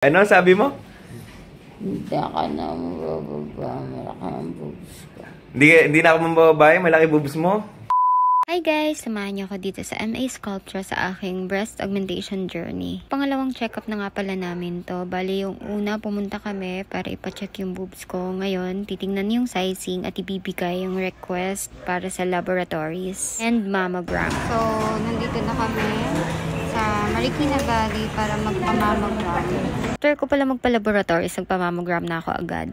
Ano sabi mo? Hindi ka na mabababa, malaki ang boobs ko. Hindi na ako mambababae, malaki boobs mo. Hi guys! Samahan niyo ako dito sa MA Sculpture sa aking breast augmentation journey. Pangalawang check-up na nga pala namin to. Bali yung una, pumunta kami para ipacheck yung boobs ko. Ngayon, titingnan yung sizing at ibibigay yung request para sa laboratories and mammogram. So, nandito na kami sa Marikina Valley para magpa-mammogram. After ko pala magpa-laboratories, nagpa-mammogram na ako agad.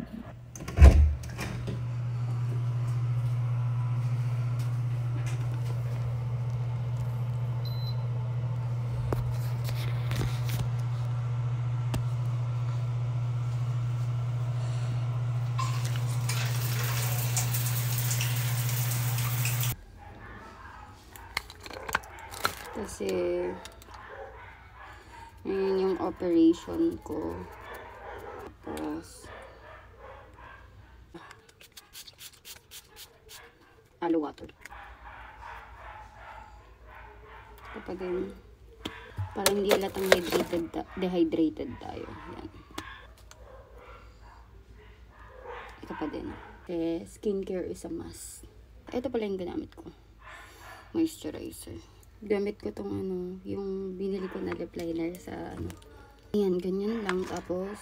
Kasi yun yung operation ko. Tapos water. Ito pa din. Para hindi halatang dehydrated tayo. Yan. Ito pa din. Skincare is a must. Ito pala yung ginamit ko. Moisturizer. Gamit ko tong yung binili ko na lip liner sa Ayan, ganyan lang. Tapos,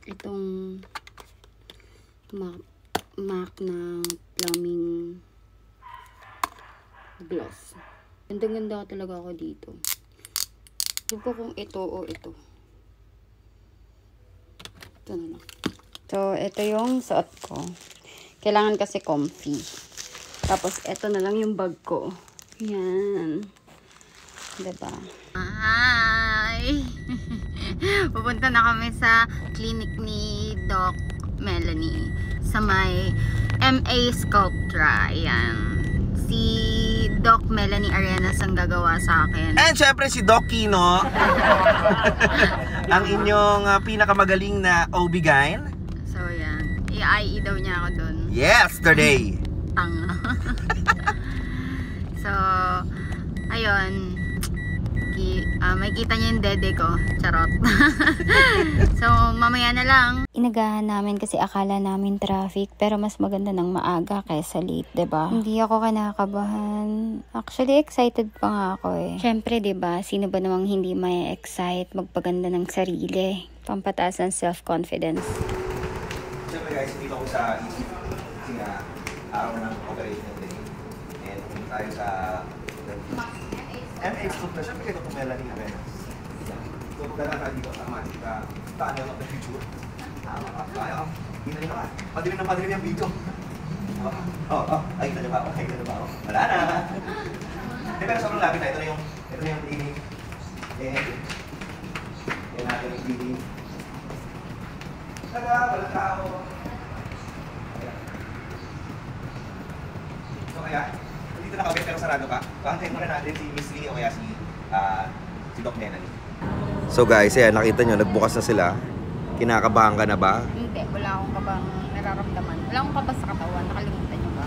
itong MAC na plumbing gloss. Ganda-ganda talaga ako dito. Huwag ko kung ito o ito. Ito na lang. So, ito yung suot ko. Kailangan kasi comfy. Tapos, eto na lang yung bag ko. Yan. Diba? Hi! Pupunta na kami sa clinic ni Doc Melanie. Sa may MA Sculptra. Ayan. Si Doc Melanie Arenas ang gagawa sa akin. And syempre si Doc Kino. Ang inyong pinakamagaling na OB-GYN. So, yan. I-IE daw niya ako dun. Yesterday! Tanga. So, ayun. Makikita niyo yung dede ko. Charot. So, mamaya na lang. Inagahan namin kasi akala namin traffic. Pero mas maganda ng maaga kaysa late, diba? Hindi ako kinakabahan. Actually, excited pa nga ako eh. Siyempre, diba? Sino ba namang hindi may excite magpaganda ng sarili? Pampataas ng self-confidence. Siyempre guys, dito ko sa isip. Kasi nga, araw ng operation day. And kung tayo sa MA Sculpture, syempre kayo kung Melanie Arenas. So, kung dala dito, tama, taan yung picture. Kaya, hindi na naman. Padirin yung video. Ay, kita niyo ba ako? Wala na. Pero sobrang lapit na. Ito na yung cleaning. Yan natin yung cleaning. Walang tao. So kaya, dito na kami pero sarado ka. Kaantayin muna natin si Miss Lee o kaya si Doc Melanie. So guys, ayan, nakita nyo, nagbukas na sila. Kinakabahan ka na ba? Hindi, wala akong kabang nararamdaman. Wala akong kaba sa katawan, nakalimutan nyo ba?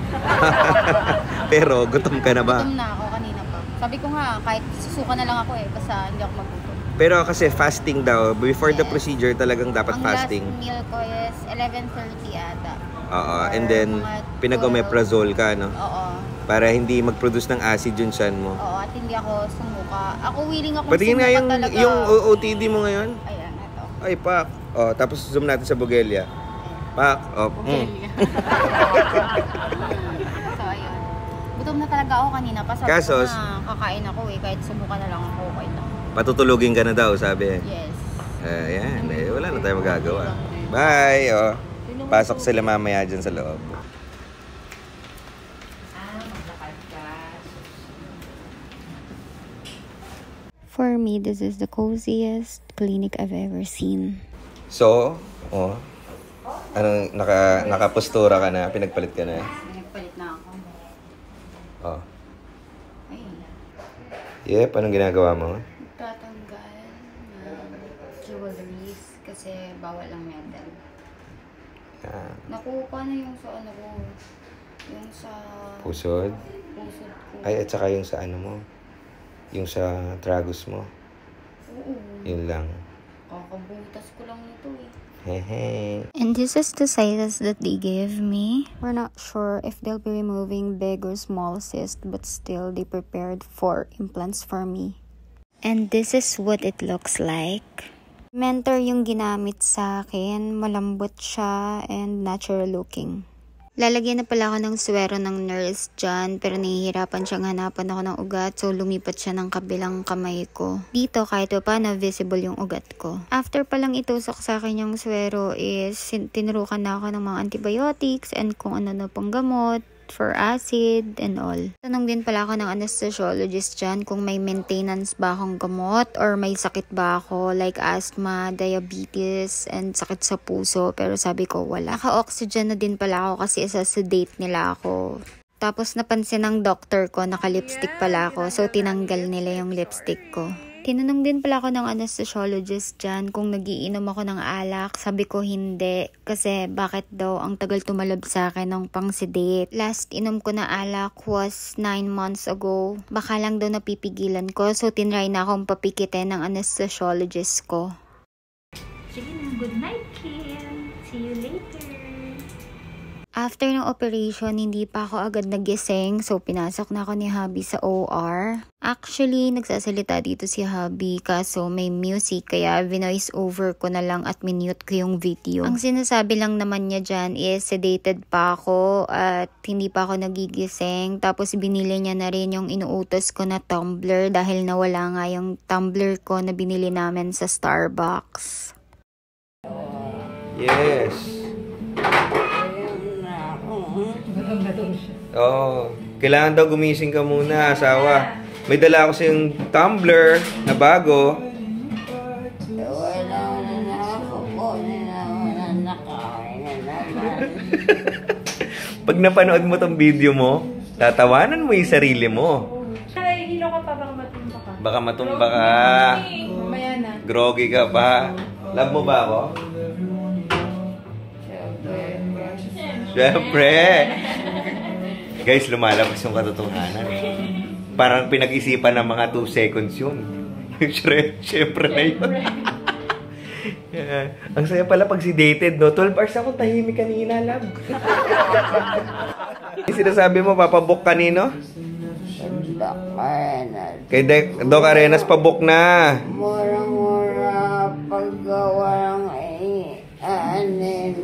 Pero gutom ka na ba? Gutom na ako kanina pa. Sabi ko nga, kahit susuka na lang ako basta hindi ako magutom. Pero kasi fasting daw, before the procedure talagang dapat Ang fasting. Ang last meal ko is 11:30 ata. Oo, and then pinag-omeprazole ka, no? Oo. Para hindi mag-produce ng acid yung tiyan mo. Oo, at hindi ako sumuka. Ako willing ako Patingin nga yung OOTD mo ngayon. Ayan, ito. Ay, pak. Oh, tapos zoom natin sa Bugelia. Pak. Oh. Bugelia. So, ayun. Gutom na talaga ako kanina pa. Sabi Kasos, ko na kakain ako kahit sumuka na lang ako, okay lang. patutulugin ka na daw, sabi. Yes. Ayan, wala na tayo magagawa. Bye. Oh. Pasok sila mamaya dyan sa loob. For me, this is the coziest clinic I've ever seen. So, anong nakapostura ka na? Pinagpalit ka na? Pinagpalit na ako. Oh. Ayun. Yep, anong ginagawa mo? Tatanggal ng jewelries kasi bawal ang metal. Nakuha na yung sa ko. Yung sa Pusod? pusod ko. Ay, at saka yung sa mo? Yung sa tragus mo? Oo. Yun lang. Kakabutas ko lang nito eh. Hehe. And this is the sizes that they gave me. We're not sure if they'll be removing big or small cyst, but still they prepared 4 implants for me. And this is what it looks like. Mentor yung ginamit sa akin. Malambot siya and natural looking. Lalagyan na pala ako ng swero ng nurse dyan, pero nahihirapan siyang hanapan ako ng ugat, so lumipat siya ng kabilang kamay ko. Dito kahit pa na visible yung ugat ko. After palang itusok sa akin yung swero is tinurukan na ako ng mga antibiotics and kung ano na pang gamot for acid and all. Tanong din pala ako ng anesthesiologist dyan kung may maintenance ba akong gamot or may sakit ba ako like asthma, diabetes, and sakit sa puso. Pero sabi ko wala. Naka-oxygen na din pala ako kasi isa-sedate nila ako. Tapos napansin ng doctor ko naka-lipstick pala ako so tinanggal nila yung lipstick ko. Tinanong din pala ako ng anesthesiologist dyan kung nagiinom ako ng alak. Sabi ko hindi kasi bakit daw ang tagal tumalab sa akin ng pang-sedate. Last inom ko na alak was 9 months ago. Baka lang daw napipigilan ko so tinry na akong papikitin ng anesthesiologist ko. Sige na, good night, Kim. See you later. After ng operation, hindi pa ako agad nagising so pinasok na ako ni hubby sa OR. Actually, nagsasalita dito si hubby kaso may music kaya vinoice over ko na lang at minute ko yung video. Ang sinasabi lang naman niya dyan is sedated pa ako at hindi pa ako nagigising. Tapos binili niya na rin yung inuutos ko na tumbler dahil nawala nga yung tumbler ko na binili namin sa Starbucks. Yes. Oo. Kailangan daw gumising ka muna, asawa. May dala ako sa yung tumbler na bago. Wala na nakakukunin na nakakain na naman. Pag napanood mo tong video mo, tatawanan mo yung sarili mo. Ay, hilo ka pa, baka matumba ka. Baka matumba ka. Mamaya na. Groggy ka pa. Love mo ba ako? Siyempre. Guys, lumalabas yung katotohanan. Parang pinag-isipan ng mga 2 seconds yun. Siyempre na yun. Ang saya pala pag sedated, no? 12 hours ako tahimik kanina, love. Sinasabi mo, papabook kanino? Doc Arenas. Kay Doc Arenas, pabook na. Mura-mura paggawa ng anin.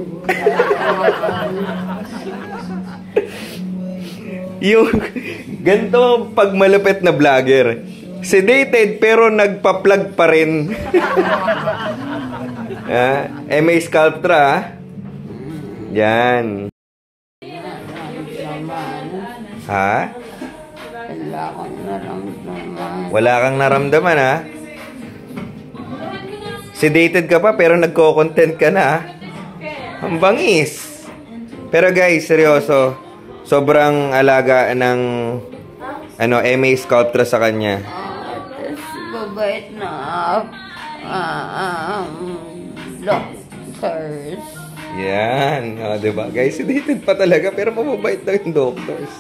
Yung ganito pag malupit na vlogger. Sedated pero nagpa-plug pa rin. MA Sculptra. Yan. Ha? Wala akong naramdaman. Wala kang naramdaman, ha? Sedated ka pa pero nagko-content ka na, ha? Ang bangis. Pero guys, seryoso. Sobrang alaga ng MA Sculptra sa kanya. Tapos babait na doctors. Yan. O, diba? Guys, sedated pa talaga pero mababait daw yung doctors.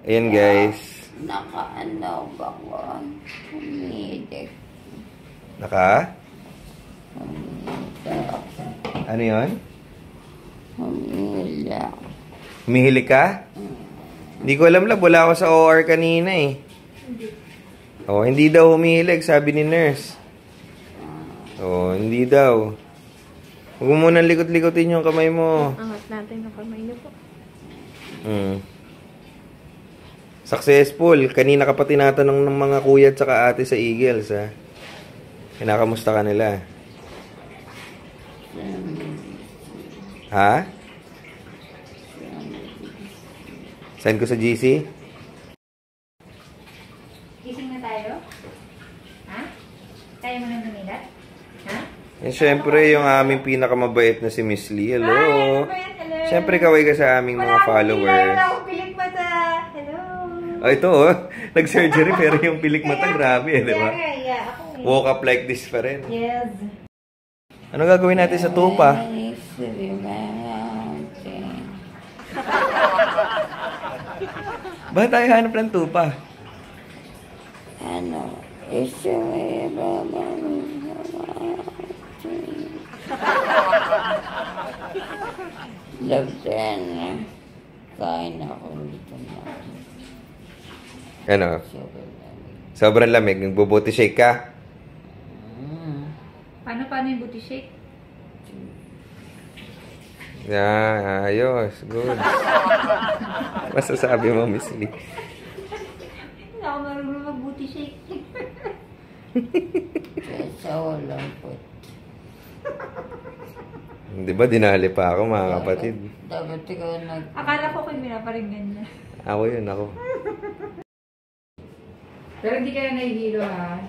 Ayan, guys. Nakaano ba ko? Humidik. Naka? Ano yun? Humila. Humihili ka? Hindi ko alam, lab. Wala ako sa OR kanina eh. Oh, hindi daw humihilig, sabi ni nurse. Oh, hindi daw. Huwag mo munang likot-likotin yung kamay mo. Angat natin ang kamay niyo po. Successful. Kanina ka pa tinatanong ng mga kuya at saka ate sa Eagles, ha? Kinakamusta ka nila? Ha? Send ko sa GC? Gising na tayo? Ha? Kaya mo nang dumilat? Ha? Eh, syempre, yung aming pinakamabait na si Miss Lee. Hello. Hi, hello. Syempre, kaway ka sa aming mga followers. Wala akong pilik mata. Hello. Oh, ito oh. Nag-surgery pero yung pilik mata, grabe eh, di ba? Yeah, ako eh. Woke up like this pa rin. Yes. Ano gagawin natin sa tupa? Ano, Bakit tayo hanap ng tupa? Gusto mo ibaba mo Lagyan na. Kain ako dito na. Ano? Sobrang lamig. Nagbubuti shake ka? Paano yung booty shake? Yeah, ayos. Good. Masasabi mo, Miss Lee. Hindi ako marunong mag-booty shake. Kesa walang pot. Di ba dinali pa ako, mga kapatid? Dapat ikaw Akala ko kayo pinaparinggan niya. Ako yun, ako. Pero hindi kayo nahihilo ha?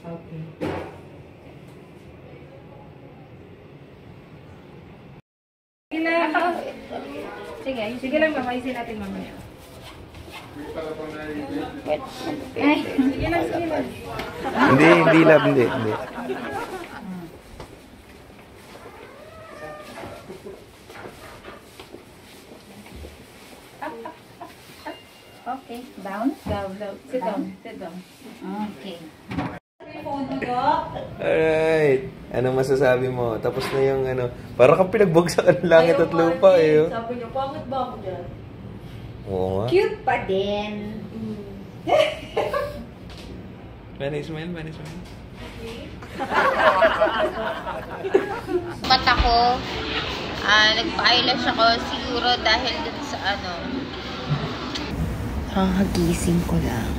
Okay. Sige lang, mamaisin natin mamaya. Ay, sige lang. Hindi, love, hindi. Okay, down. Sit down. Okay. Alright. Anong masasabi mo? Tapos na yung ano, parang kang pinagbagsakan ng langit at lupa eh. Oh. Sabi niyo, pangit ba ako dyan? Oo nga. Cute pa din. Manny smile. Mata ko, nagpa-eyelash ako siguro dahil dun sa ano. Hagising ko lang.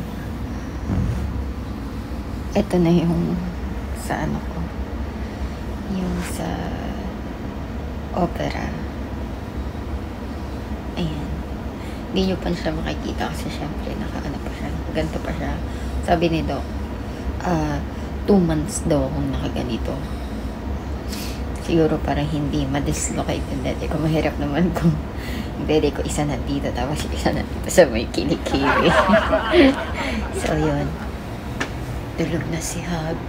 Ito na yung sa ano ko. Yung sa opera. Ayan. Hindi nyo pa siya makikita kasi syempre nakaano pa siya. Ganito pa siya. Sabi ni Doc, 2 months daw akong nakaganito. Siguro para hindi ma-dislocate yung dede ko. Mahirap naman kung dede ko isa na dito tapos isa na dito sa may kilikili. So yun. Tulog na si Hub.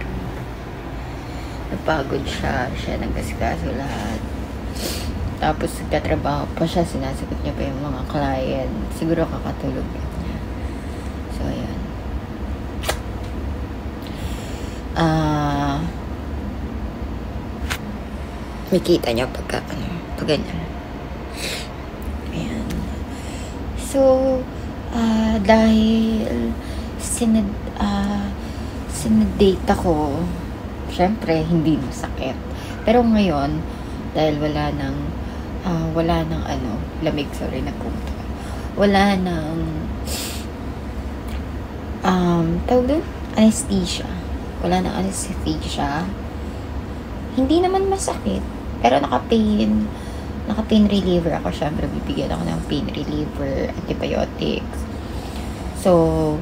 Napagod siya. Siya nagkasikaso lahat. Tapos nagtatrabaho pa siya. Sinasagot niya pa yung mga client. Siguro kakatulog niya. So yun. Makita niya pag ganyan. Ayan. So, dahil sinadate ako, syempre, hindi masakit. Pero ngayon, dahil wala nang lamig, sorry, nagkumto. Wala nang, tawag doon? Anesthesia. Wala nang anesthesia. Hindi naman masakit. Pero naka-pain reliever ako. Syempre, bibigyan ako ng pain reliever, antibiotics. So,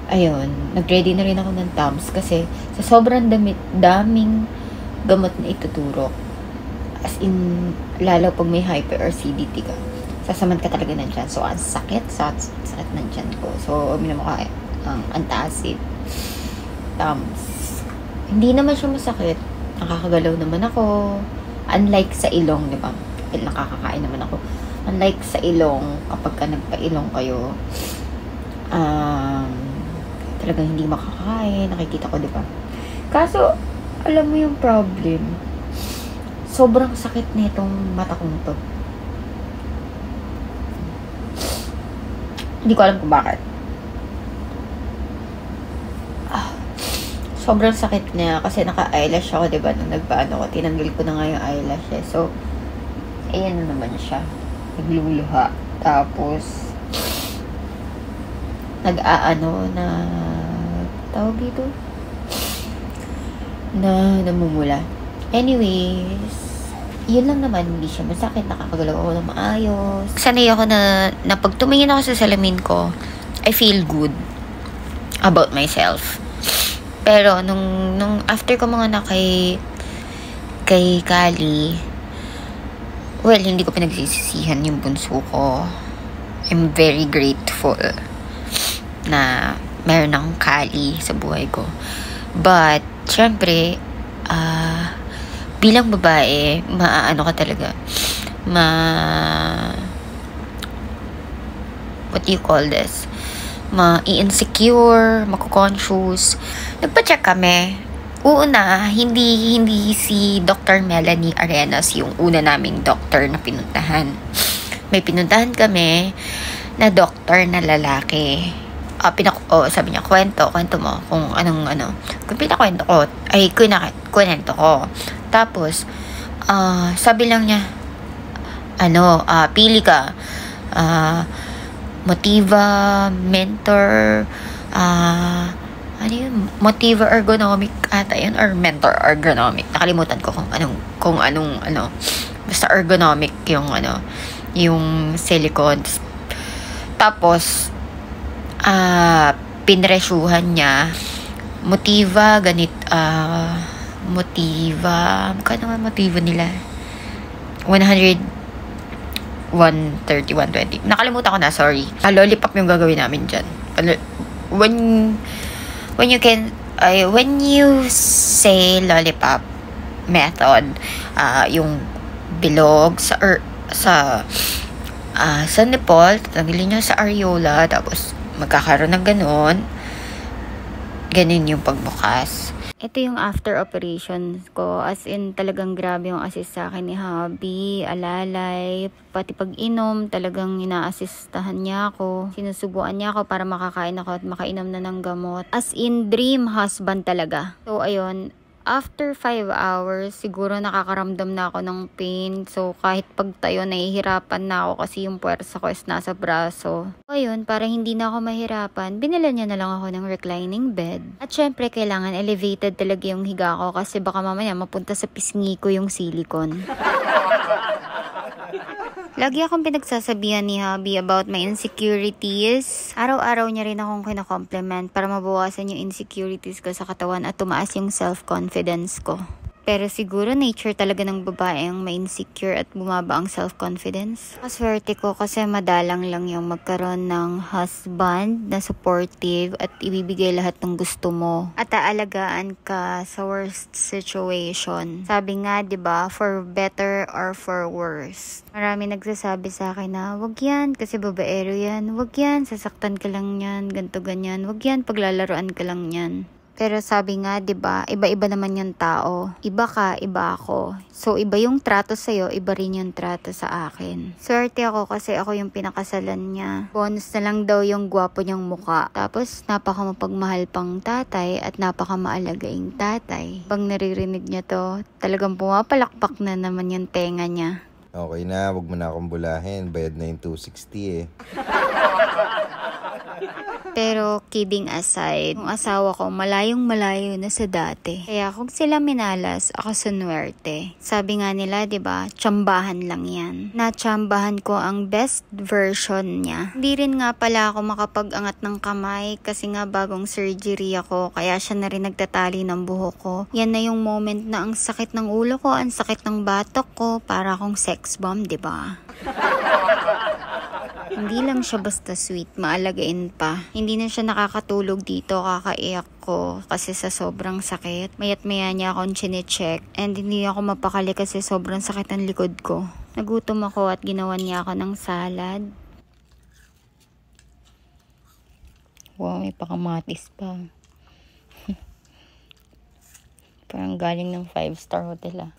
ayun, nag-ready na rin ako ng Tums kasi sa sobrang daming gamot na ituturo, as in, lalo pag may hyper-acidity ka, sasaman ka talaga ng tiyan. So, ang sakit ng tiyan ko. So, uminom ako antacid, Tums. Hindi naman siya masakit. Nakakagalaw naman ako. Unlike sa ilong, di ba? Nakakakain naman ako. Unlike sa ilong, kapag ka nagpa-ilong kayo, talagang hindi makakain. Nakikita ko, di ba? Kaso, alam mo yung problem. Sobrang sakit na itong mata kong to. Hindi ko alam kung bakit. Sobrang sakit niya kasi naka-eyelash ako, diba? Nung nagpaano ko, tinanggal ko na nga yung eyelashes. So, ayan na naman siya. Nagluluha. Tapos, tawag dito? Namumula. Anyways, yun lang naman, hindi siya masakit. Nakakagalaw ako ng maayos. Sanay ako na pag tumingin ako sa salamin ko, I feel good about myself. Pero, nung after ko mga na kay Kali, well, hindi ko pinagsisisihan yung bunso ko. I'm very grateful na meron akong Kali sa buhay ko. But, syempre, bilang babae, maano ka talaga, what do you call this? ma-insecure, maku-conscious. Nagpa-check kami. Una, hindi si Dr. Melanie Arenas yung una naming doctor na pinuntahan. May pinuntahan kami na doctor na lalaki. Sabi niya, kwento mo kung anong ano. Kung pinakwento ko, ay kwento ko. Tapos, sabi lang niya, pili ka. Motiva, mentor, Motiva ergonomic ata yun, or mentor ergonomic. Nakalimutan ko kung anong basta ergonomic yung silicone. Tapos, pinresyuhan niya, Motiva, Motiva, magkano nga Motiva nila? 130, 120. Nakalimutan ko na, sorry. Lollipop yung gagawin namin dyan. When you say lollipop method, yung bilog sa nipple, tatanggalin nyo sa areola, tapos magkakaroon ng ganun yung pagbukas. Ito yung after operation ko. As in, talagang grabe yung assist sa akin ni hubby, alalay, pati pag-inom, talagang ina-assistahan niya ako. Sinusubuan niya ako para makakain ako at makainom na ng gamot. As in, dream husband talaga. So, ayun. After 5 hours, siguro nakakaramdam na ako ng pain. So, kahit pagtayo, nahihirapan na ako kasi yung puwersa ko is nasa braso. So, ayun, para hindi na ako mahirapan, binila niya na lang ako ng reclining bed. At syempre, kailangan elevated talaga yung higa ko kasi baka mamaya mapunta sa pisngi ko yung silicone. Lagi akong pinagsasabihan ni hubby about my insecurities. Araw-araw niya rin akong kina-compliment para mabawasan yung insecurities ko sa katawan at tumaas yung self-confidence ko. Pero siguro nature talaga ng babae ang ma-insecure at bumaba ang self-confidence. Maswerte ko kasi madalang lang yung magkaroon ng husband na supportive at ibibigay lahat ng gusto mo. At aalagaan ka sa worst situation. Sabi nga, 'di ba, for better or for worse. Marami nagsasabi sa akin na, wag yan kasi babaero yan. Wag yan, sasaktan ka lang yan, ganto ganyan. Wag yan, paglalaroan ka lang yan. Pero sabi nga, 'di ba, iba-iba naman yung tao. Iba ka, iba ako. So, iba yung trato sa'yo, iba rin yung trato sa akin. Swerte ako kasi ako yung pinakasalan niya. Bonus na lang daw yung gwapo niyang muka. Tapos, napakamapagmahal pang tatay at napakamaalagaing tatay. Pag naririnig niya to, talagang pumapalakpak na naman yung tenga niya. Okay na, wag mo na akong bulahin. Bayad na yung 260 eh. Pero kidding aside, yung asawa ko malayong-malayo na sa dati. Kaya kung sila minalas, ako sunwerte. Sabi nga nila, 'di ba, tsambahan lang 'yan. Natsambahan ko ang best version niya. Hindi rin nga pala ako makapag-angat ng kamay kasi nga bagong surgery ako, kaya siya na rin nagtatali ng buhok ko. Yan na yung moment na ang sakit ng ulo ko, ang sakit ng batok ko, para akong sex bomb, 'di ba? Hindi lang siya basta sweet, maalagain pa. Hindi na siya nakakatulog dito, kakaiyak ko kasi sa sobrang sakit. Mayat maya niya akong chinecheck and hindi ako mapakali kasi sobrang sakit ng likod ko. Nagutom ako at ginawan niya ako ng salad. Wow, may pakamatis pa. Parang galing ng 5-star hotel ah.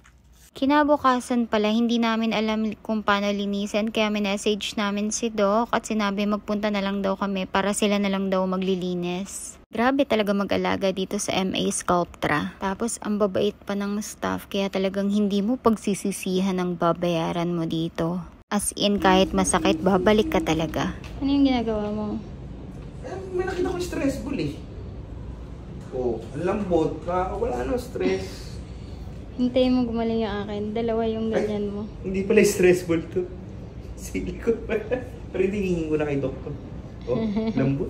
Kinabukasan pala, hindi namin alam kung paano linisin, kaya minessage namin si Doc at sinabi magpunta na lang daw kami para sila na lang daw maglilinis. Grabe talaga mag-alaga dito sa MA Sculptra. Tapos ang babait pa ng staff, kaya talagang hindi mo pagsisisihan ang babayaran mo dito. As in, kahit masakit, babalik ka talaga. Ano yung ginagawa mo? May nakita ko stressful eh. Oh, ang lambot. Wala na stress. Hintayin mo gumaling yung akin. Dalawa yung ganyan mo. Hindi pala stressful to. Sige ko pa. Pero hindi hingin ko na kay doktor. Oh, lambot.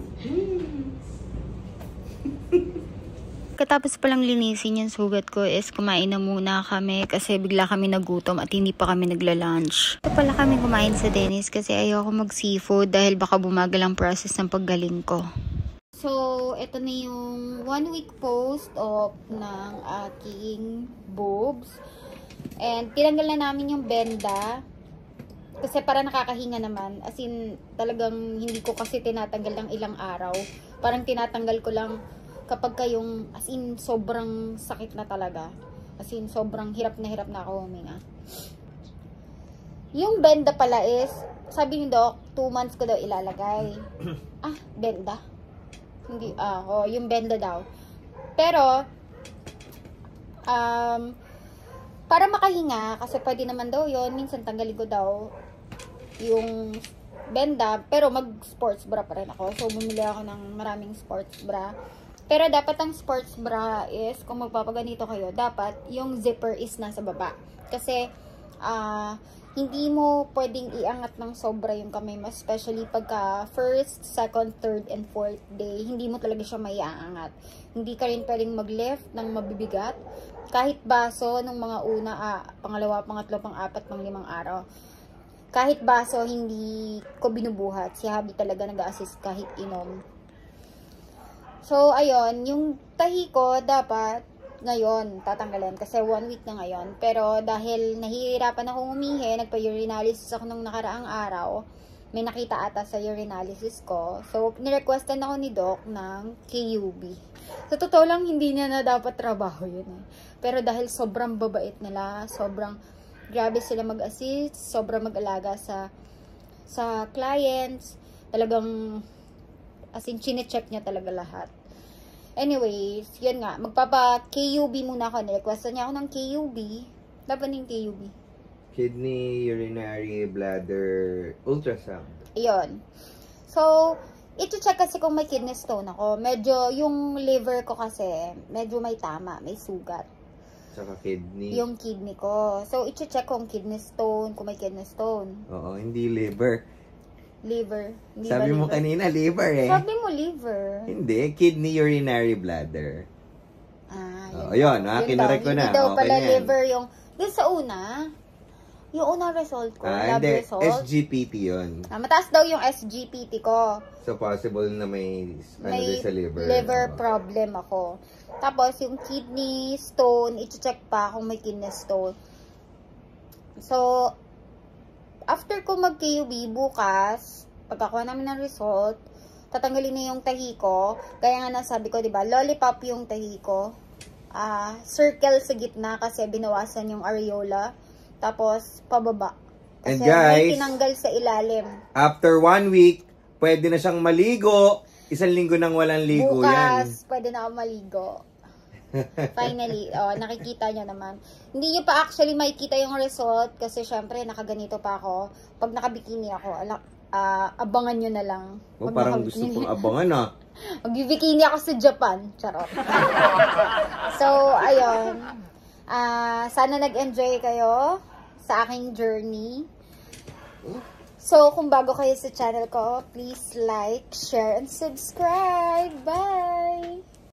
Katapos palang linisin yung sugat ko is kumain na muna kami kasi bigla kami nagutom at hindi pa kami nagla-lunch. Ito pala kami kumain sa Dennis kasi ayoko mag-seafood dahil baka bumagal ang process ng paggaling ko. So, ito na yung 1 week post-op ng aking boobs. And tinanggal na namin yung benda. Kasi para nakakahinga naman. As in, talagang hindi ko kasi tinatanggal ng ilang araw. Parang tinatanggal ko lang kapag kayong, as in, sobrang sakit na talaga. As in, sobrang hirap na ako huminga. Yung benda pala is, sabi ni Doc, 2 months ko daw ilalagay. Benda. Hindi, yung benda daw. Pero, para makahinga, kasi pwede naman daw yon, minsan tanggalin ko daw yung benda, pero mag-sports bra pa rin ako. So, bumili ako ng maraming sports bra. Pero dapat ang sports bra is, kung magpapaganito kayo, dapat yung zipper is nasa baba. Kasi, hindi mo pwedeng iangat ng sobra yung kamay mo, especially pagka first, second, third, and fourth day, hindi mo talaga siya maiaangat. Hindi ka rin pwedeng mag-lift ng mabibigat. Kahit baso nung mga una, pangalawa, pangatlo, pang-apat, pang-limang araw. Kahit baso, hindi ko binubuhat. Si Habi talaga nag-assist kahit inom. So, ayun, yung tahi ko dapat ngayon tatanggalin kasi 1 week na ngayon. Pero dahil nahihirapan akong umihi, nagpa-urinalysis ako nung nakaraang araw. May nakita ata sa urinalysis ko. So, nirequestan ako ni Doc ng KUB. Sa totoo lang, hindi niya na dapat trabaho yun eh. Pero dahil sobrang babait nila, sobrang grabe sila mag-assist, sobrang mag-alaga sa clients. Talagang, as in, chine-check niya talaga lahat. Anyways, yun nga, magpapa-KUB muna ako. Nirequestan niya ako ng KUB. Dapat yung KUB. Kidney, urinary, bladder, ultrasound. Yun. So, ito-check kasi kung may kidney stone ako. Medyo, yung liver ko kasi, medyo may tama, may sugat. Saka kidney. Yung kidney ko. So, ito-check kung kidney stone, kung may kidney stone. Oo, hindi liver. Liver. Hindi Sabi ba mo liver? kanina, liver eh. Sabi mo liver. Hindi, kidney, urinary, bladder. Yun. Yun, kinurek ko na. Hindi daw Okay pala na yan. liver yung, dun sa una, yung unang result ko, lab Hindi, result. SGPT yun. Mataas daw yung SGPT ko. So, possible na may, May din sa liver. liver Oo. problem ako. Tapos, yung kidney stone, iti-check pa kung may kidney stone. So, after ko mag-KUB bukas, pagkakuha namin ng result, tatanggalin na yung tahi ko. Kaya nga nasabi ko, diba, lollipop yung tahi ko. Circle sa gitna kasi binawasan yung areola. Tapos, pababa. Kasi And guys, may tinanggal sa ilalim. After 1 week, pwede na siyang maligo. 1 linggo nang walang ligo yan. Bukas, pwede na ako maligo. Finally, nakikita nyo naman. Hindi nyo pa actually makikita yung result kasi syempre nakaganito pa ako. Pag nakabikini ako, abangan nyo na lang. Pag Parang gusto kong abangan Magbibikini ako sa Japan. Charot. So, ayun. Sana nag-enjoy kayo sa aking journey. So, kung bago kayo sa channel ko, please like, share, and subscribe. Bye!